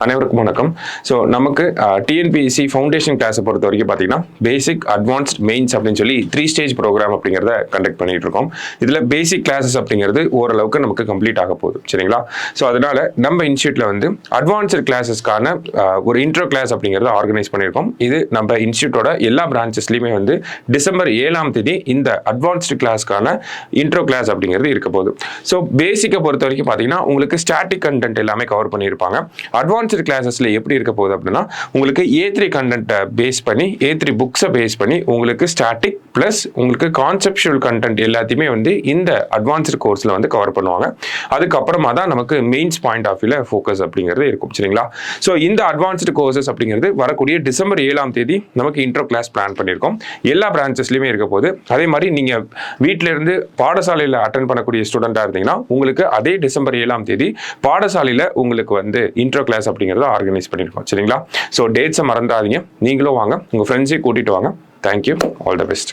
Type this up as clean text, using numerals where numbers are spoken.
அனைவருக்கும் வணக்கம். ஸோ நமக்கு டிஎன்பிஎஸ்சி ஃபவுண்டேஷன் கிளாஸை பொறுத்த வரைக்கும் பார்த்தீங்கன்னா பேசிக், அட்வான்ஸ்ட், மெயின்ஸ் அப்படின்னு சொல்லி 3 ஸ்டேஜ் ப்ரோக்ராம் அப்படிங்கிறத கண்டக்ட் பண்ணிட்டு இருக்கோம். இதில் பேசிக் கிளாஸஸ் அப்படிங்கிறது ஓரளவுக்கு நமக்கு கம்ப்ளீட் ஆக போகுது, சரிங்களா? ஸோ அதனால நம்ம இன்ஸ்டியூட்ல வந்து அட்வான்ஸ்டு கிளாஸஸ்க்கான ஒரு இன்ட்ரோ கிளாஸ் அப்படிங்கிறத ஆர்கனைஸ் பண்ணியிருக்கோம். இது நம்ம இன்ஸ்டியூட்டோட எல்லா பிரான்ச்சஸ்லையுமே வந்து டிசம்பர் 7ஆம் தேதி இந்த அட்வான்ஸ்டு கிளாஸ்க்கான இன்ட்ரோ கிளாஸ் அப்படிங்கிறது இருக்க போகுது. ஸோ பேசிக்கை பொறுத்த வரைக்கும் பார்த்தீங்கன்னா உங்களுக்கு ஸ்டாட்டிக் கண்டென்ட் எல்லாமே கவர் பண்ணியிருப்பாங்க. அட்வான்ஸ்டு கிளாஸஸ்ல எப்படி இருக்க போகுது அப்படின்னா உங்களுக்கு A3 கண்டென்ட்டை பேஸ் பண்ணி, A3 புக்ஸை பேஸ் பண்ணி உங்களுக்கு ஸ்டாட்டிக் பிளஸ் உங்களுக்கு கான்செப்சுவல் கண்டென்ட் எல்லாத்தையுமே வந்து இந்த அட்வான்ஸ்டு கோர்ஸ்ல வந்து கவர் பண்ணுவாங்க. அதுக்கப்புறமா தான் நமக்கு மெயின்ஸ் பாயிண்ட் ஆஃப் வியூல ஃபோக்கஸ் அப்படிங்கிறது இருக்கும், சரிங்களா? ஸோ இந்த அட்வான்ஸ்டு கோர்சஸ் அப்படிங்கிறது வரக்கூடிய டிசம்பர் 7ஆம் தேதி நமக்கு இன்ட்ரோ கிளாஸ் பிளான் பண்ணியிருக்கோம். எல்லா பிரான்ச்சஸ்லையுமே இருக்க போகுது. அதே மாதிரி நீங்க வீட்டில இருந்து பாடசாலையில் அட்டென்ட் பண்ணக்கூடிய ஸ்டூடெண்டா இருந்தீங்கன்னா உங்களுக்கு அதே டிசம்பர் 7ஆம் தேதி பாடசாலையில் உங்களுக்கு வந்து இன்ட்ரோ கிளாஸ் அப்படிங்கிறத ஆர்கனைஸ் பண்ணியிருக்கோம், சரிங்களா? ஸோ டேட்ஸை மறந்துடாதீங்க. நீங்களும் வாங்க, உங்கள் ஃப்ரெண்ட்ஸையும் கூட்டிகிட்டு வாங்க. Thank you, all the best.